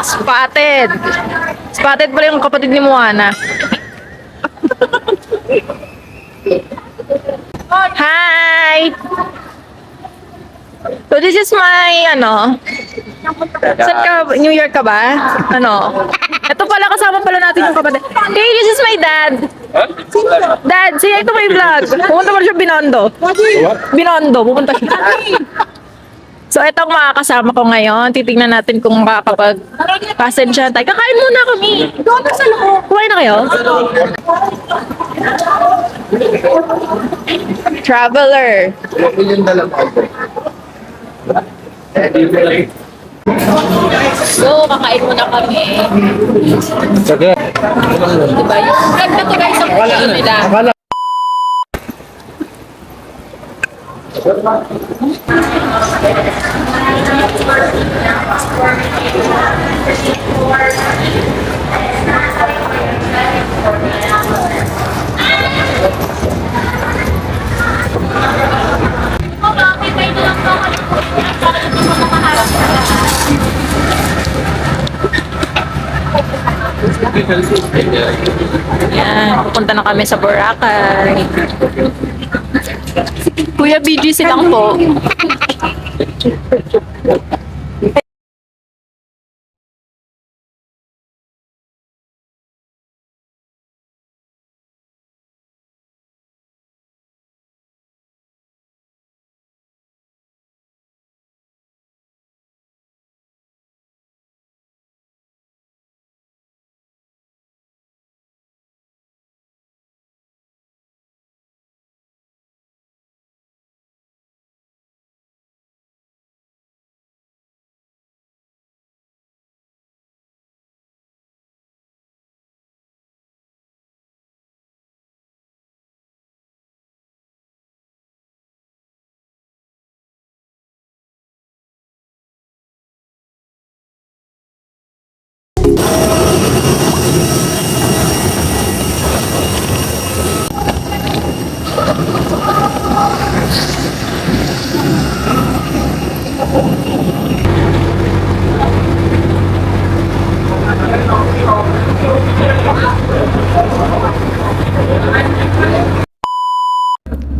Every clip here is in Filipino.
Spotted. Spotted pala yung kapatid ni Moana. Hi! So this is my, saan ka, New York ka ba? Ito pala, kasama pala natin yung kapatid. Hey, this is my dad. Dad, siya ito may vlog. Pupunta pala siya Binondo. Binondo, pupunta siya. So, ito ang mga kasama ko ngayon. Titingnan natin kung makakapag-pasensya tayo. Kakain muna kami. Doon sa loob. Kumain na kayo? Traveler. So, kakain muna kami. Sige. Diba? Yung vlog na to guys, ang video nila. Yan, pupunta na kami sa Boracay. Kuya, BGC lang po.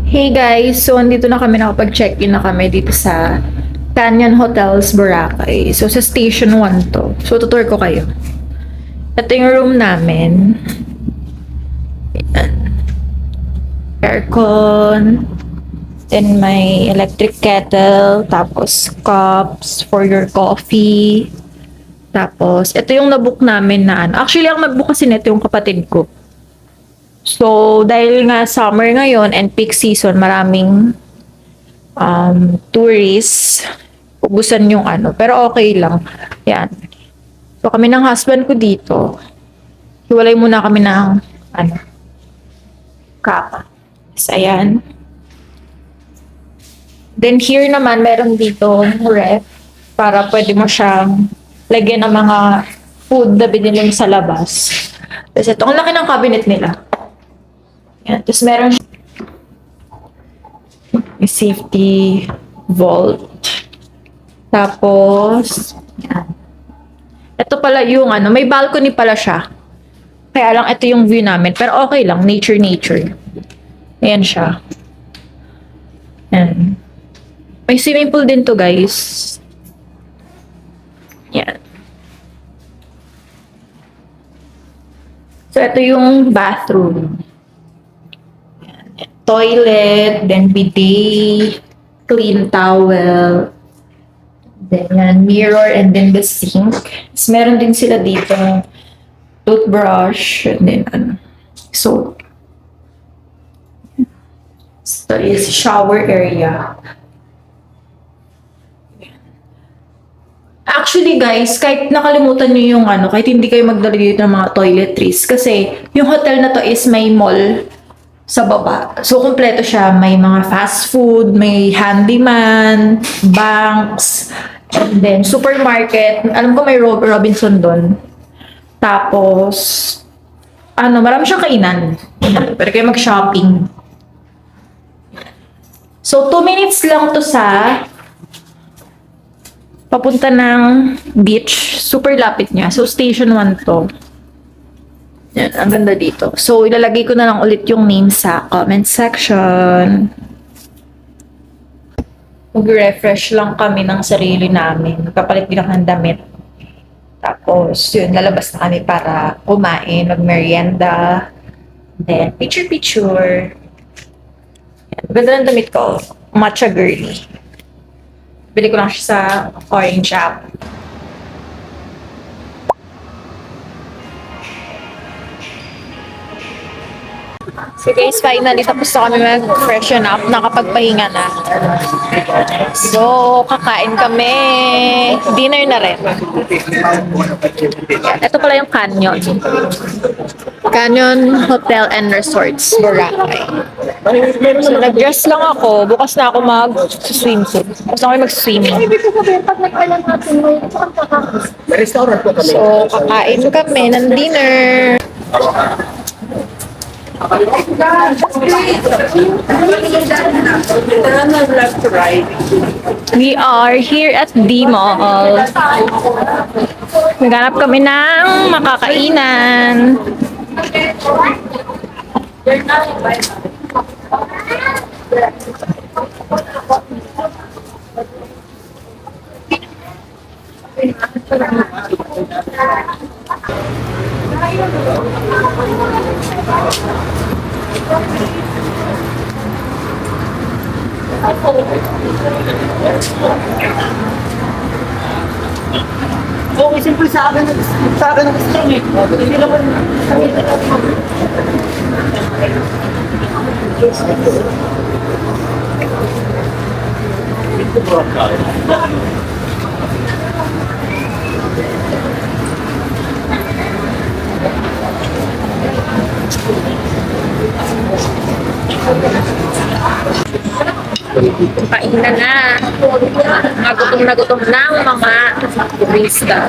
Hey guys, so andito na kami, nakapag-check-in na kami dito sa Canyon Hotels, Boracay. So sa Station 1 to. So tutur ko kayo. Ito yung room namin. Ayan. Aircon. Then may electric kettle. Tapos cups for your coffee. Tapos ito yung nabook namin na Actually, ang nagbook kasi nito yung kapatid ko. So, dahil nga summer ngayon and peak season, maraming tourists. Ubusan yung pero okay lang. Yan. So, kami ng husband ko dito. Hiwalay muna kami ng kaka. So, ayan. Then, here naman, meron dito ref para pwede mo siyang lagyan ng mga food na binili mo sa labas. Tapos, ito, ang laki ng cabinet nila. Yan. Tapos meron may safety vault. Tapos, yan. Ito pala yung may balcony pala siya. Kaya lang ito yung view namin. Pero okay lang, nature. Ayan siya. Yan. May swimming pool din to guys. Yan. So, ito yung bathroom. Toilet, then bidet, clean towel, then yan, mirror, and then the sink. Tapos meron din sila dito toothbrush, and then so is shower area. Actually guys, kahit nakalimutan nyo yung kahit hindi kayo magdala dito ng mga toiletries, kasi yung hotel na to is may mall sa baba. So, kompleto siya. May mga fast food, may handyman, banks, and then supermarket. Alam ko may Robinson doon. Tapos, marami siyang kainan. Pwede kayo mag-shopping. So, 2 minutes lang to sa papunta ng beach. Super lapit niya. So, station 1 to. Yan, ang ganda dito. So, ilalagay ko na lang ulit yung name sa comment section. Mag-refresh lang kami ng sarili namin. Magpapalit din ako ng damit. Tapos, yun, lalabas na kami para kumain, mag-merienda. Then, picture-picture. Yan, ganda ng damit ko. Matcha girly. Bili ko lang siya sa Orange app. So guys, finally tapos na kami mag-freshen up, nakapagpahinga na. So, kakain kami. Dinner na rin. Ito pala yung Canyon. Canyon Hotel and Resorts, Boracay. So, nag-dress lang ako. Bukas na ako mag-swimsuit. Bukas na ako mag-swimming. So, kakain kami ng dinner. We are here at D-Mall. Naghanap kami ng makakainan. Okay, simple sa akin ang gusto niyo. Hindi naman Kainan na. Nagutom na ang mga turista.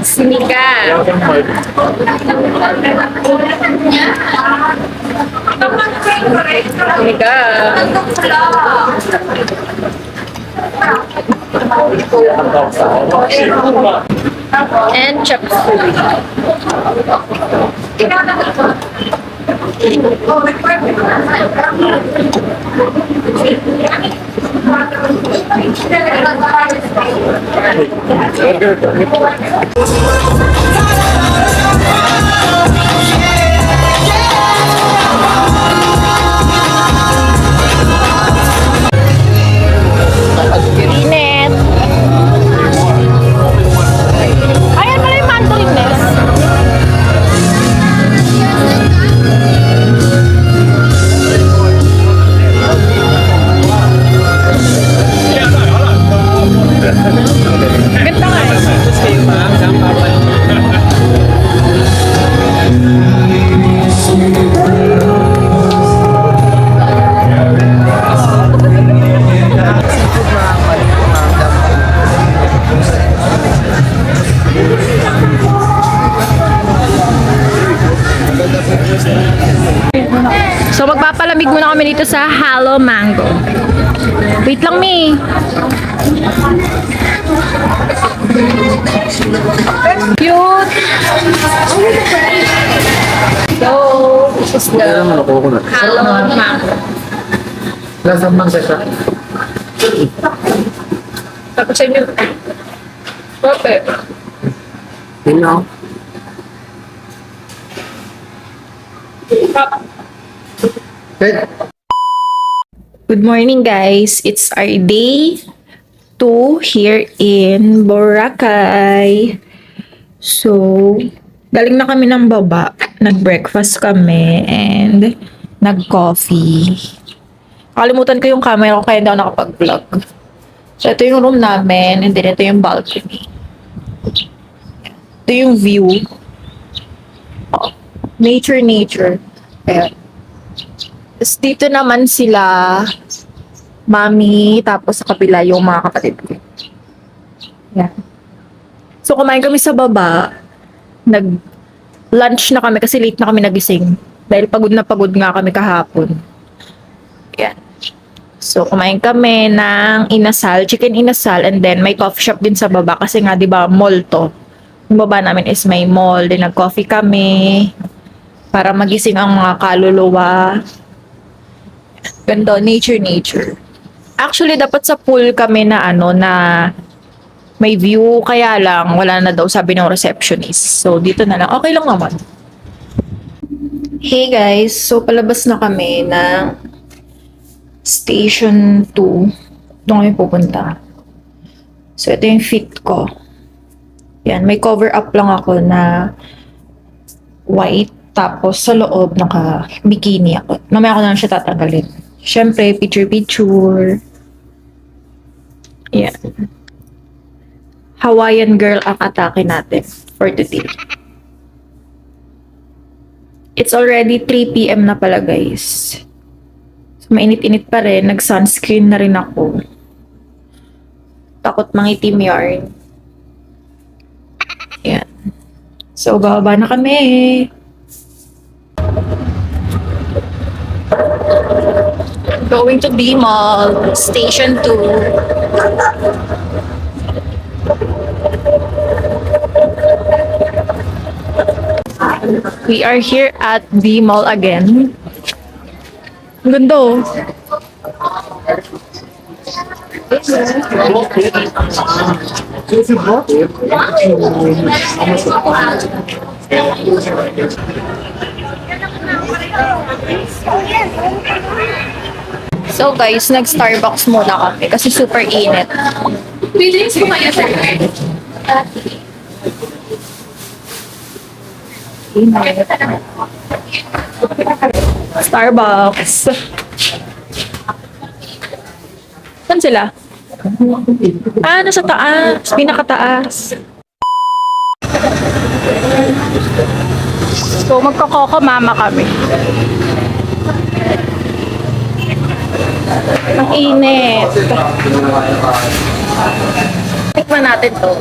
Sinika. Sinika. And chop suey. Init. Ayan pala yung Mandarin Nest. Ganda nga eh. So magpapalamig muna kami dito sa Halo Mango. Wait lang, Mi. Cute. So, this is the Halo Mango. Lasang mangga siya. Tapos sa inyo. Kope. Tingnan. Good morning, guys. It's our day 2 here in Boracay. So, galing na kami ng baba. Nag-breakfast kami and nag-coffee. Kalimutan ko yung camera ko kaya hindi ako nakapag-vlog. So, ito yung room namin and then ito yung balcony. Ito yung view. Oh, nature. Ayan. Tapos dito naman sila, mami, tapos sa kabila yung mga kapatid ko. Yan. So, kumain kami sa baba. Nag-lunch na kami kasi late na kami nagising. Dahil pagod na pagod nga kami kahapon. Yan. So, kumain kami ng inasal, chicken inasal, and then may coffee shop din sa baba kasi nga, di ba, mall to. Yung baba namin is may mall. Then, nag-coffee kami para magising ang mga kaluluwa. Ganda, nature. Actually, dapat sa pool kami na na may view, kaya lang, wala na daw sabi ng receptionist. So, dito na lang. Okay lang naman. Hey guys, so palabas na kami ng Station 2. Doon kami pupunta. So, ito yung fit ko. Yan, may cover up lang ako na white. Tapos, sa loob, naka-bikini ako. Mamaya ko na lang siya tatanggalin. Siyempre, picture-picture. Yan. Hawaiian girl ang atake natin for today. It's already 3 p.m. na pala, guys. So, mainit-init pa rin. Nag-sunscreen na rin ako. Takot mangitim yarn. Yan. So, bababa na kami. Going to B Mall, Station 2. We are here at B Mall again. Ang ganda oh. So guys, nag-Starbucks muna kami kasi super init. Drinks mo kaya, sir? Starbucks. Saan sila? Nasa taas. Pinakataas. So, magkakoko mama kami. Ang init. Tikman natin to.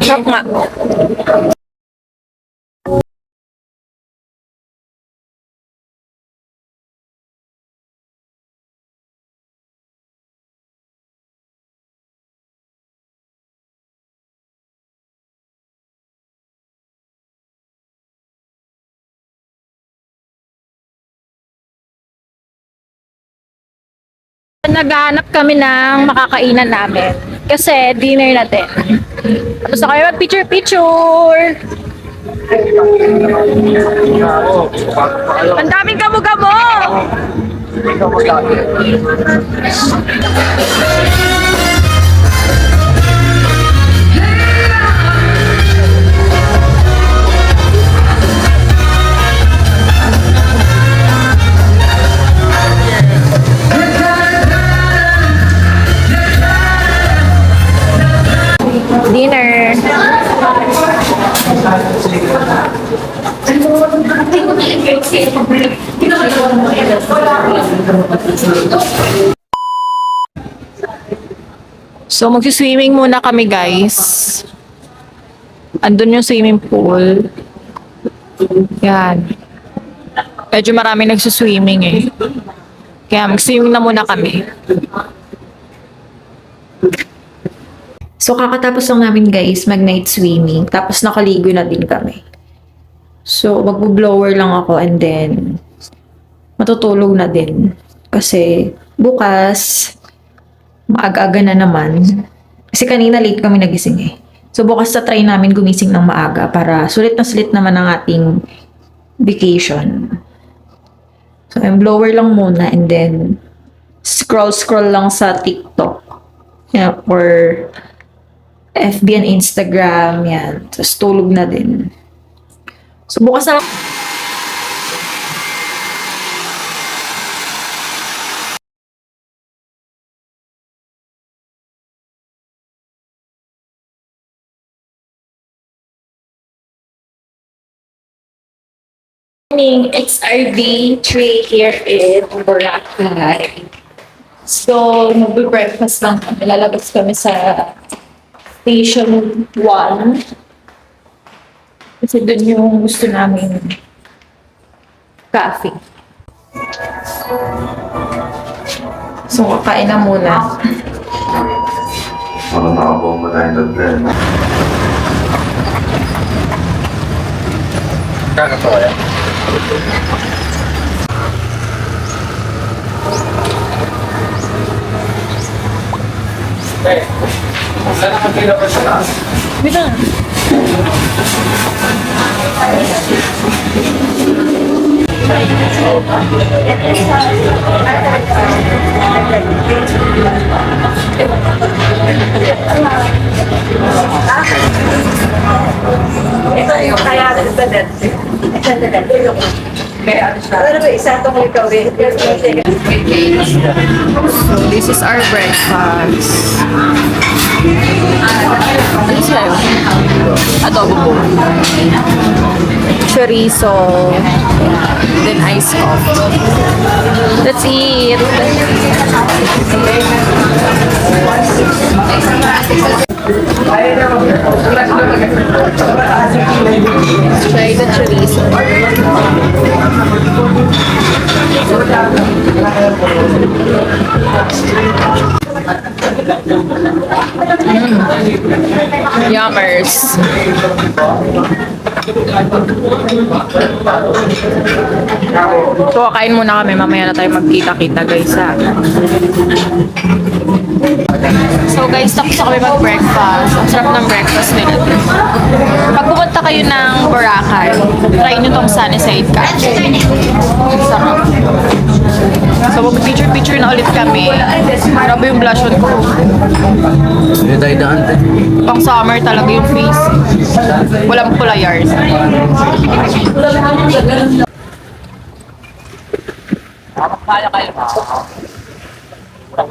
Sarap nga. Naghahanap kami ng makakainan namin. Kasi dinner natin. Tapos na kayo mag-picture-picture. Ang daming gamo-gamo! Dinner. So, magsiswimming muna kami, guys. Andun yung swimming pool. Yan. Medyo marami nagsiswimming eh. Kaya mag-swimming na muna kami. So, kakatapos lang namin guys, mag-night swimming. Tapos nakaligo na din kami. So, magbo-blower lang ako and then matutulog na din. Kasi bukas, maaga-aga na naman. Kasi kanina late kami nagising eh. So, bukas sa try namin gumising ng maaga para sulit na sulit naman ang ating vacation. So, yung blower lang muna and then scroll lang sa TikTok. Yeah, or FB and Instagram, yan. Tapos tulog na din. So, bukas na Morning, it's our day 3 here in Boracay. So, magbe-breakfast lang kami. Lalabas kami sa Station 1. Kasi dun yung gusto namin cafe. So, kakain na muna. Parang nakabong mo na yung dagdag. Kakatawa yan. Sana nakakila pa siya. Bita. Ito yung kaya sa dad. Ano ba isa itong ikaw eh? So, this is our breakfast. Ano sa'yo? Adobo po. Chorizo. Then ice coffee. Let's eat. Try the chorizo. Yummers. So, kain muna kami. Mamaya na tayo magkita-kita, guys, ha? So, guys, tapos na kami mag-breakfast. Ang sarap ng breakfast nila. Pag pumunta kayo ng Boracay, try nyo tong Sunny Side Cafe. Ang sarap. So, mag-picture-picture na ulit kami. Grabe yung blush on ko. Hindi tayo daan. Pang summer talaga yung face. Walang pulayars. Kaya kayo.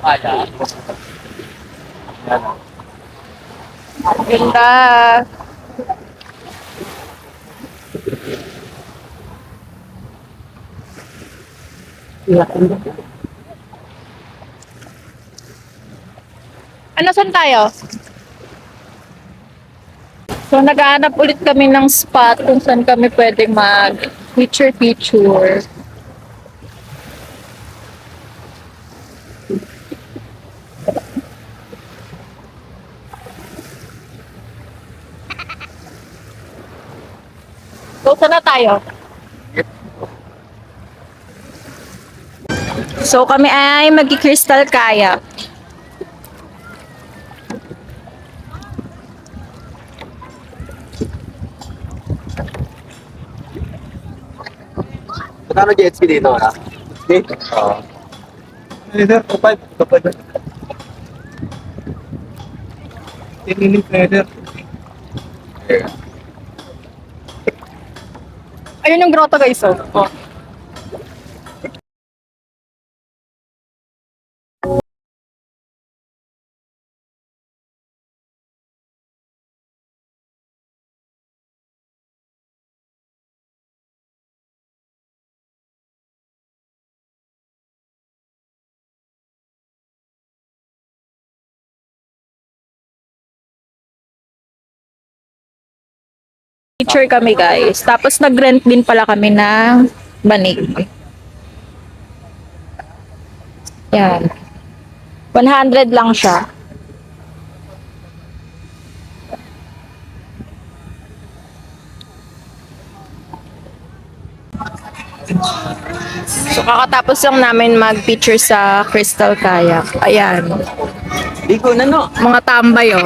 Kaya. Ganda. Ano, saan tayo? So, naghahanap ulit kami ng spot kung saan kami pwede mag-picture-picture. So, saan na tayo? So, kami ay mag-crystal kayak. Magkano jet ski dito, wala? Okay? Oo. Leather, kapag. 10 minutes leather. Ayun yung grotto, guys, oh. Picture kami, guys. Tapos nag-rent din pala kami ng banig. Yan. 100 lang siya. So, kakatapos lang namin mag-picture sa Crystal Kayak. Ayan. Ligo na, no? Mga tambay, oh.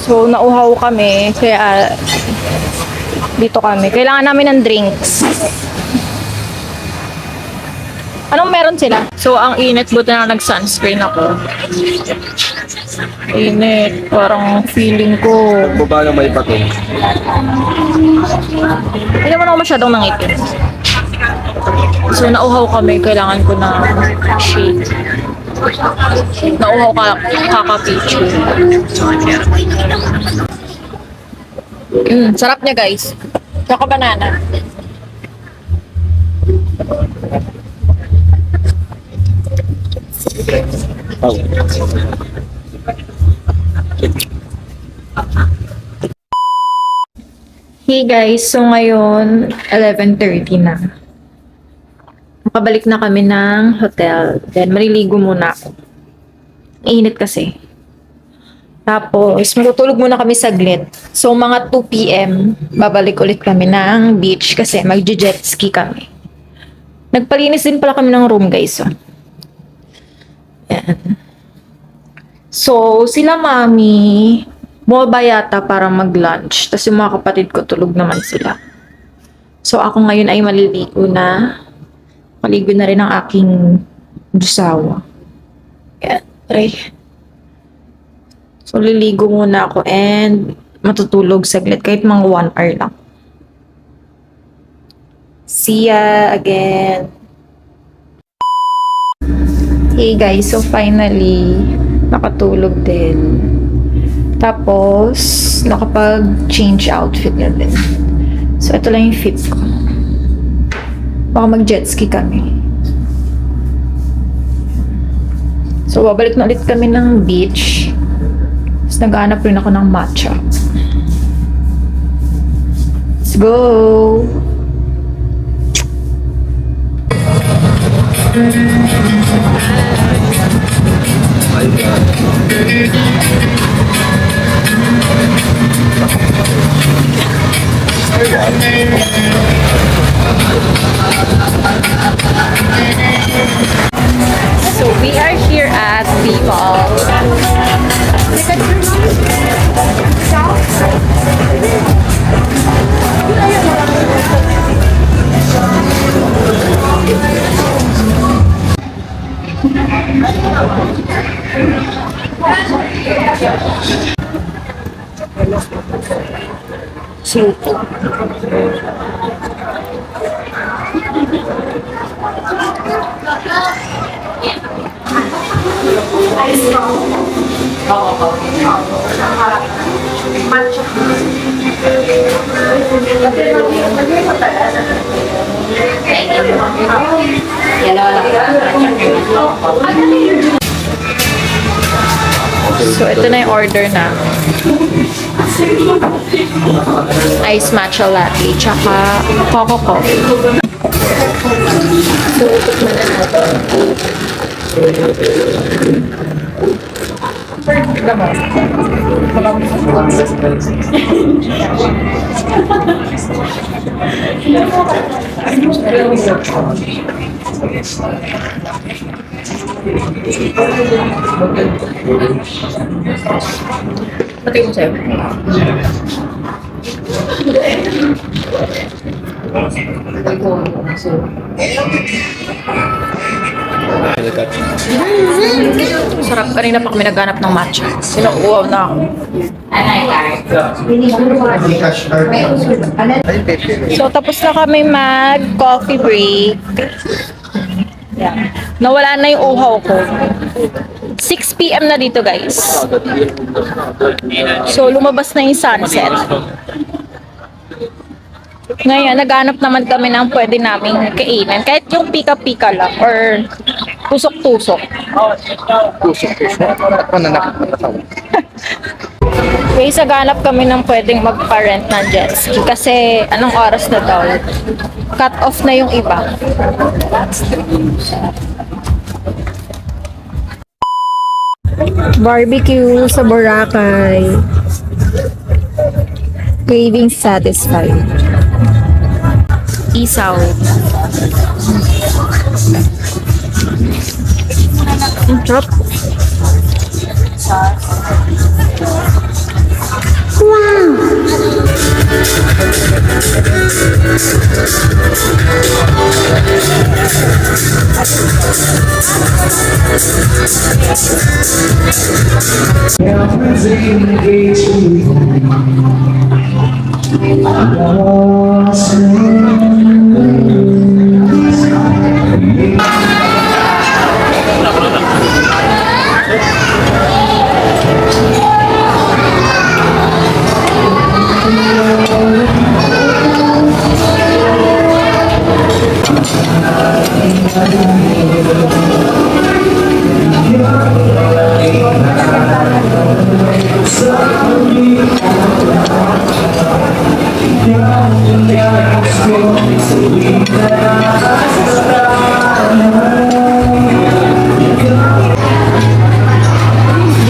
So, nauhaw kami. Kaya, dito kami. Kailangan namin ng drinks. Anong meron sila? So, ang init. Buti na nag-sunscreen ako. Init. Parang feeling ko. Baba na may bato. Hindi naman ako masyadong nangitim. So, nauhaw kami. Kailangan ko na shade. Nauhaw kaka-picture. Sarap niya, guys. Choco banana. Oh. Hey guys, so ngayon 11:30 na. Makabalik na kami ng hotel. Then maliligo muna ako. Init kasi. Tapos matutulog muna kami saglit. So mga 2 PM, babalik ulit kami ng beach kasi magje-jet ski kami. Nagpalinis din pala kami ng room, guys. So. Yan. So, sila mami, bumaba yata para mag-lunch. Tapos yung mga kapatid ko, tulog naman sila. So, ako ngayon ay maliligo na. Maligo na rin ang aking jusawa. Yan. Try. So, liligo muna ako and matutulog saglit kahit mga 1 hour lang. See ya again. Hey guys, so finally, nakatulog din. Tapos, nakapag-change outfit na din. So, ito lang yung fit ko. Baka mag-jet ski kami. So, babalik na ulit kami ng beach. Tapos, naghahanap rin ako ng matcha. Let's go! So we are here at the mall. So, so ito na yung order na. Ice matcha latte, tsaka coco coffee. So, tikman na natin. Pati mo sa'yo. Sarap. Kanina pa kami naghanap ng matcha. Sinuuaw na ako. So, tapos na kami mag-coffee break. Yeah. Nawala na yung uhaw ko. 6 PM na dito, guys. So, lumabas na yung sunset. Ngayon, naghanap naman kami ng pwede naming kainin. Kahit yung pika-pika lang or tusok-tusok. Guys, naghanap kami ng pwedeng magpa-rent ng jet ski. Kasi anong oras na daw? Cut off na yung iba. Barbecue sa Boracay. Craving satisfied. Isaw. Ang sarap. Wow!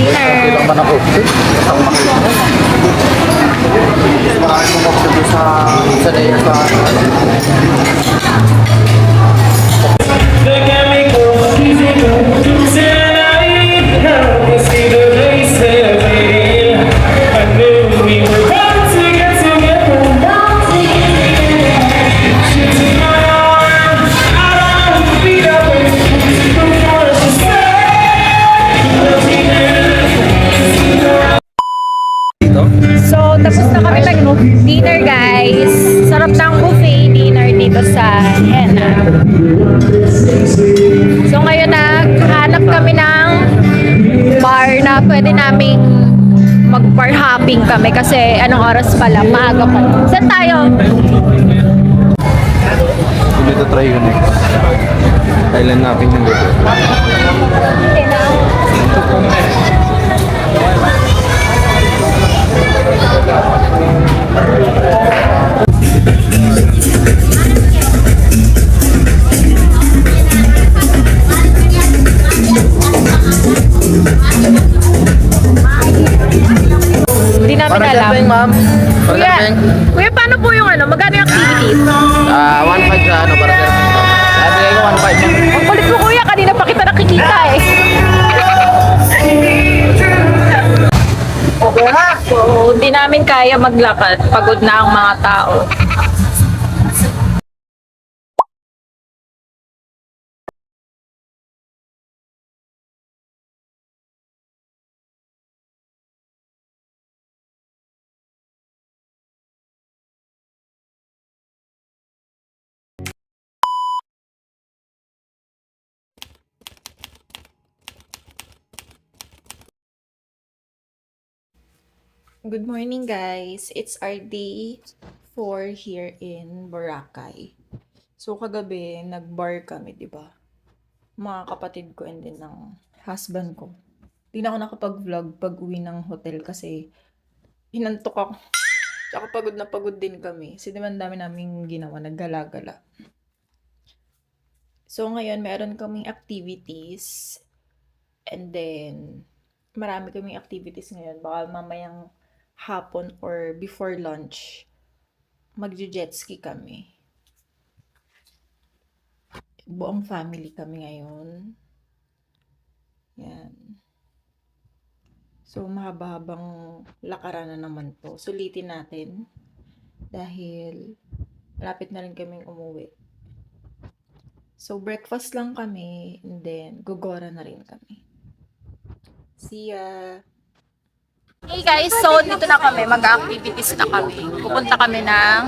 Dinner. Naman ako. Isang makita. Maraming mong option doon sa layer sa The chemicals physical tonight. Help us see the races. I knew we were bound to get together. She's in my arms. I don't want to beat up and before us to stay. So, tapos na kami nag-dinner, guys. Sarap ng buffet dinner dito sa Hena. So, ngayon naghanap kami ng bar na pwede naming mag-bar hopping kami kasi anong oras pala? Maaga pa. Saan tayo? hindi to try yun eh. Island natin yung gabi. Hindi na. Hindi namin Para alam. camping, ma'am. Para Kuya, camping. kuya, paano po yung ano? Magkano yung activities? 1.5 sa ano, para camping. Sabi ko 1.5. Ang kulit mo kuya, kanina pa kita nakikita eh. So, hindi namin kaya maglakad. Pagod na ang mga tao. Good morning, guys. It's our day 4 here in Boracay. So, kagabi, nag-bar kami, di ba? Mga kapatid ko and din ng husband ko. Di na ako nakapag-vlog pag uwi ng hotel kasi hinantok ako. Tsaka pagod na pagod din kami. Kasi di ba ang dami naming ginawa, naggala-gala. So, ngayon, meron kaming activities. And then, marami kaming activities ngayon. Baka mamayang hapon or before lunch, magje-jet ski kami. Buong family kami ngayon. Yan. So, mahaba-habang lakaran na naman to. Sulitin natin. Dahil, malapit na rin kaming umuwi. So, breakfast lang kami. And then, gugora na rin kami. See ya! Hey guys, so dito na kami, mag-activities na kami. Pupunta kami ng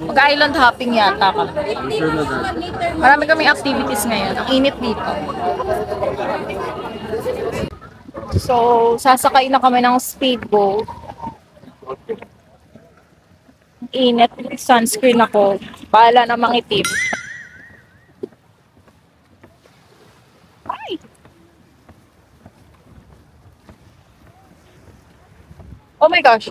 mag-island hopping yata kami. Marami kaming activities ngayon. Ang init dito. So, sasakay na kami ng speedboat. Ang init, sunscreen ako. Bahala na mangitim. Ay! Oh my gosh.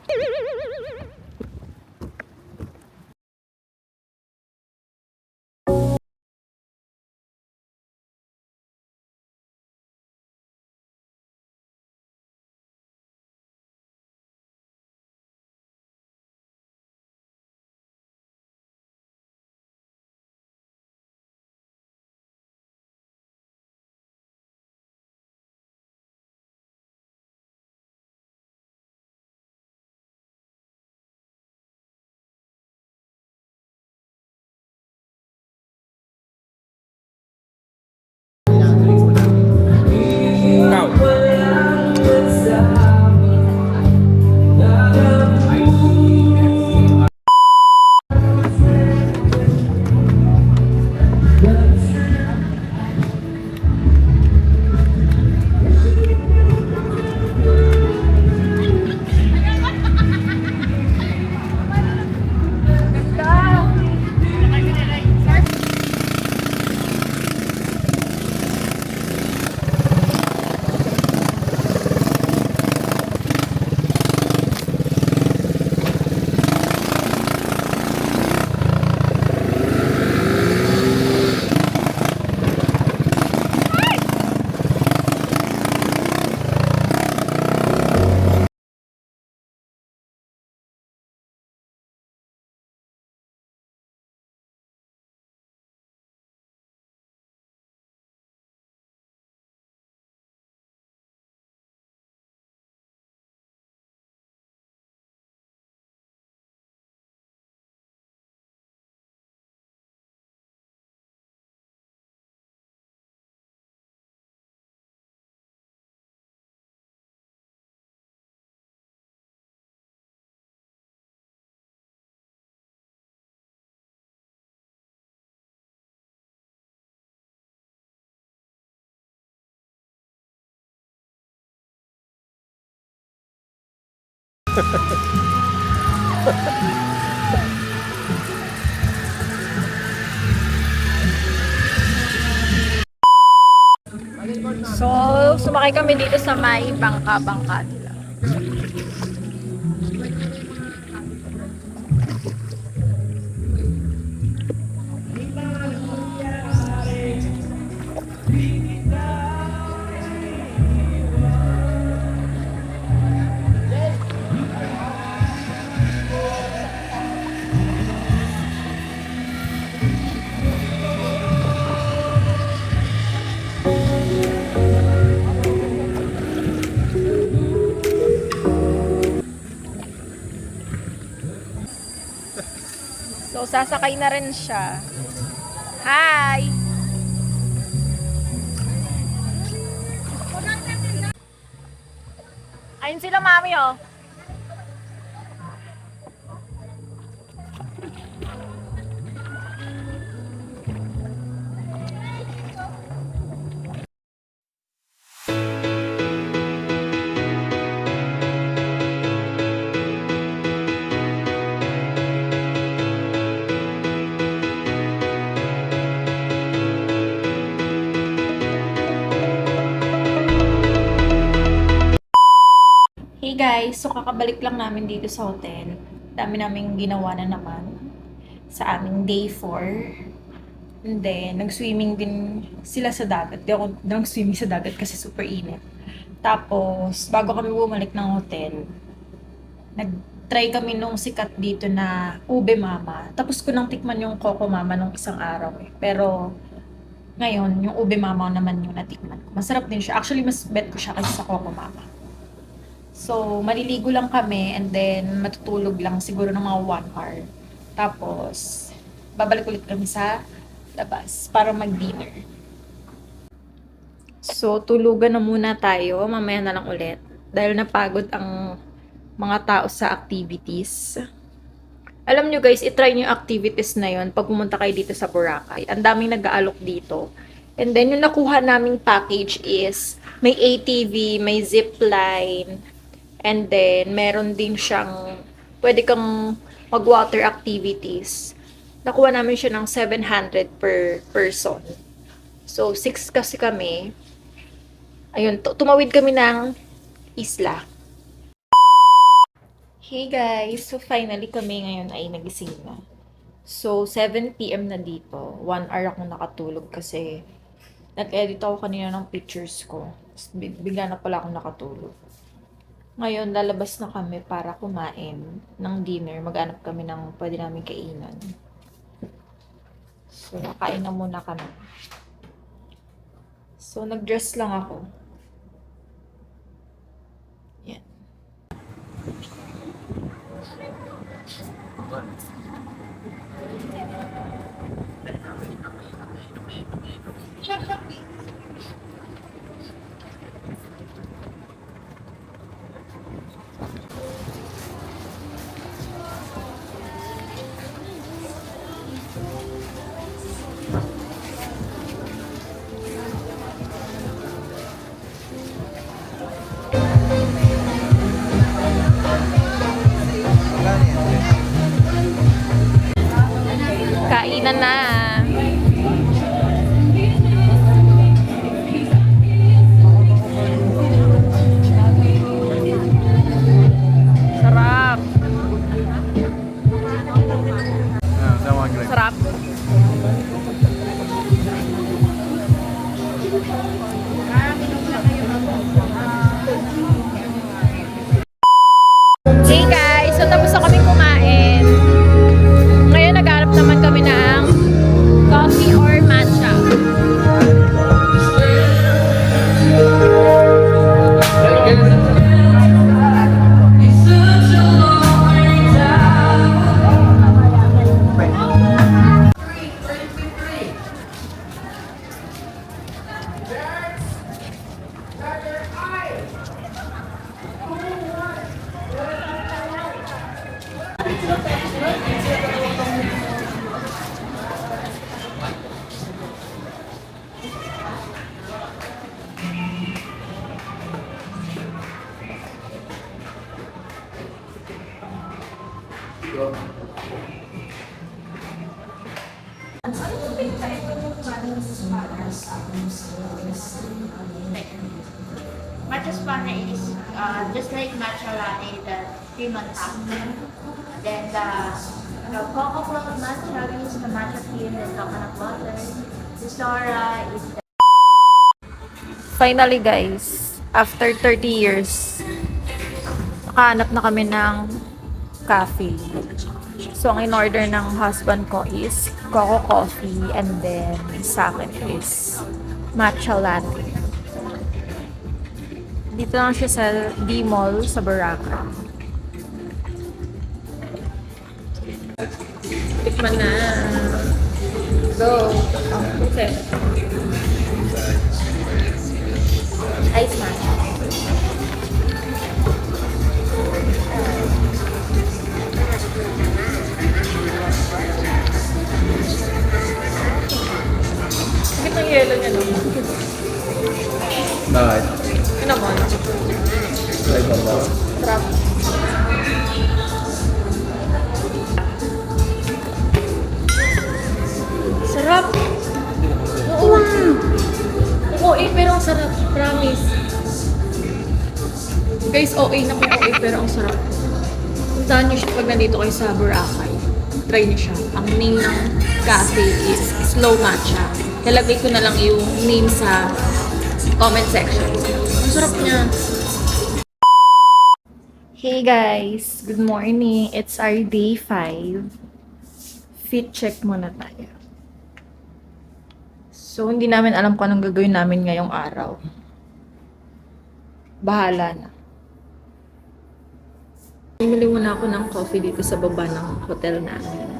So, sumakay kami dito sa may bangka-bangka nila. So, sasakay na rin siya. Hi! Ayun sila, mami, oh. Hey guys, so kakabalik lang namin dito sa hotel. Dami naming ginawa na naman sa aming day 4. And then, nag-swimming din sila sa dagat. Di ako nag-swimming sa dagat kasi super init. Tapos, bago kami bumalik ng hotel, nag-try kami nung sikat dito na ube mama. Tapos ko nang tikman yung coco mama nung isang araw eh. Pero, ngayon, yung ube mama naman yung natikman ko. Masarap din siya. Actually, mas bet ko siya kasi sa coco mama. So, maliligo lang kami and then matutulog lang siguro ng mga 1 hour. Tapos, babalik ulit kami sa labas para mag-dinner. So, tulugan na muna tayo. Mamaya na lang ulit. Dahil napagod ang mga tao sa activities. Alam nyo guys, itry nyo yung activities na yon pag pumunta kayo dito sa Boracay. Ang daming nag-aalok dito. And then, yung nakuha naming package is may ATV, may zipline, and then, meron din siyang, pwede kang mag-water activities. Nakuha namin siya ng 700 per person. So, 6 kasi kami. Ayun, tumawid kami ng isla. Hey guys, so finally kami ngayon ay nagising na. So, 7 PM na dito. 1 hour ako nakatulog kasi nag-edit ako kanina ng pictures ko. Bigla na pala ako nakatulog. Ngayon, lalabas na kami para kumain ng dinner. Mag-anap kami ng pwede namin kainan. So, nakain na muna kami. So, nag-dress lang ako. Yan. Kainan na. Sarap. Sarap. Hey guys, so tapos na kami kumain. Ngayon naghanap naman kami ng coffee or matcha. Matcha spanner is just like matcha latte, the cream on top. Then the cocoa float matcha is the matcha cream and coconut water. The Sora is the Finally guys, after 30 years, nakahanap na kami ng coffee. So, ang in-order ng husband ko is coco coffee and then sa akin is matcha latte. Dito lang siya sa D-Mall sa Boracay. Tikman na. Go. Okay. Ice matcha. Bakit ang yelo niya no? Bakit? Ano naman? Ay, baba. Sarap. Sarap! Oo! Oo, pero ang sarap. Promise. Guys, OA na kung OA pero ang sarap. Puntahan niyo siya pag nandito kayo sa Boracay. Try niyo siya. Ang name ng cafe is Slow Matcha. Nalagay ko na lang yung name sa comment section. Ang sarap niya. Hey guys! Good morning! It's our day 5. Fit check muna tayo. So, hindi namin alam kung anong gagawin namin ngayong araw. Bahala na. Bumili muna ako ng coffee dito sa baba ng hotel namin.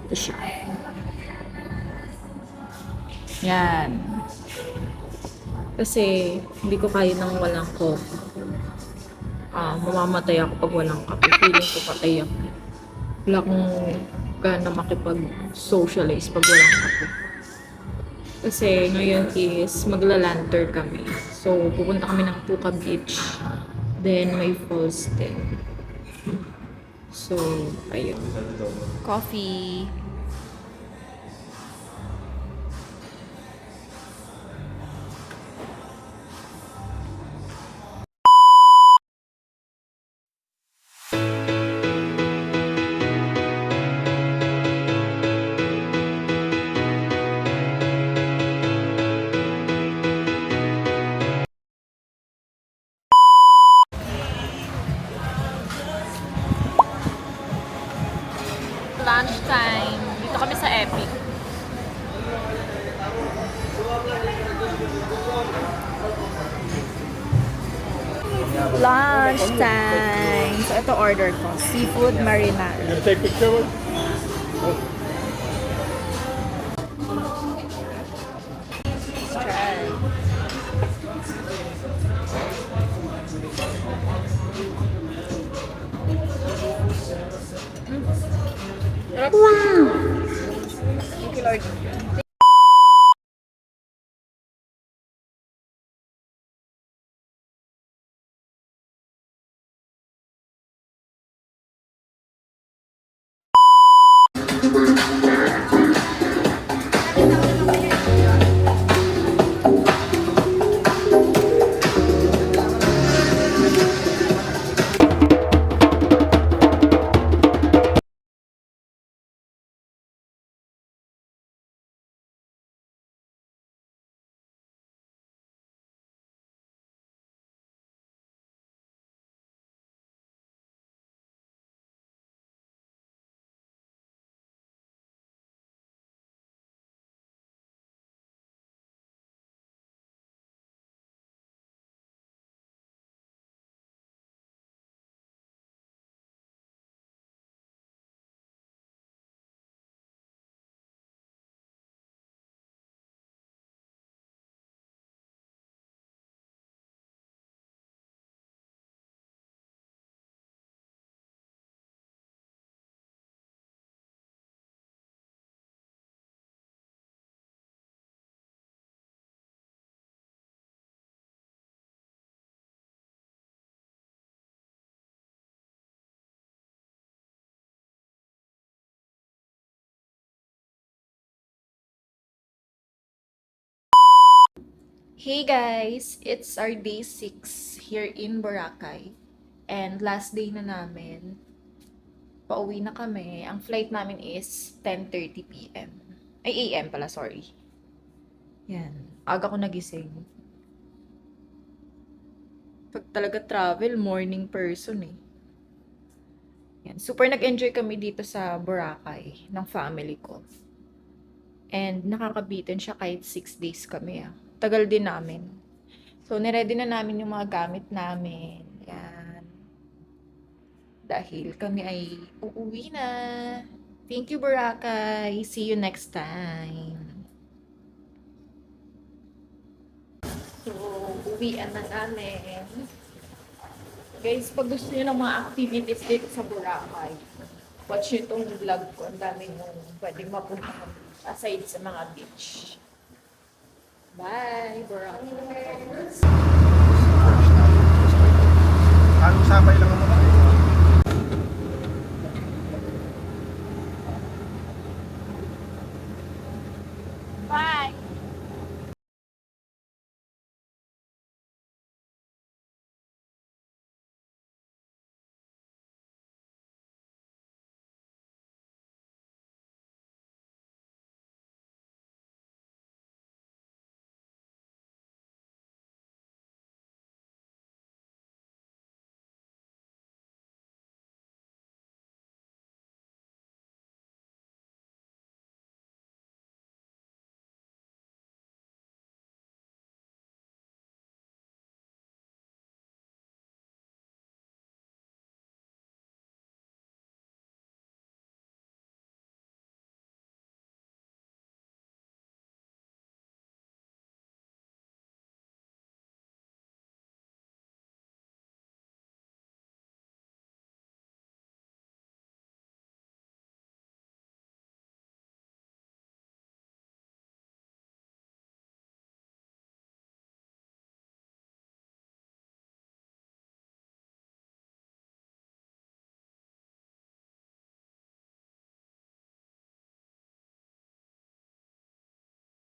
Ito siya. Yan. Kasi, hindi ko kaya nang walang coffee. Mamamatay ako pag walang kape. Feeling ko patay ako. Wala akong gana makipag-socialize pag walang kape. Kasi ngayon is magla-lantern kami. So, pupunta kami ng Puka Beach. Then, may falls din. So, ayun. Coffee. Lunchtime. Dito kami sa Epic. Lunchtime. So, ito order ko. Seafood marinara. Take picture. Wow! Thank you, Lord. Hey guys! It's our day 6 here in Boracay. And last day na namin. Pauwi na kami. Ang flight namin is 10:30 p.m. Ay, AM pala, sorry. Yan. Aga ko nagising. Pag talaga travel, morning person eh. Yan. Super nag-enjoy kami dito sa Boracay ng family ko. And nakakabitin siya kahit 6 days kami ah. Tagal din namin. So, niready na namin yung mga gamit namin. Yan. Dahil kami ay uuwi na. Thank you, Boracay. See you next time. So, uwian na namin. Guys, pag gusto niyo ng mga activities dito sa Boracay, watch nyo itong vlog ko. Ang dami nung pwedeng mapunta aside sa mga beach. Bye, Boracay. Ang sabay lang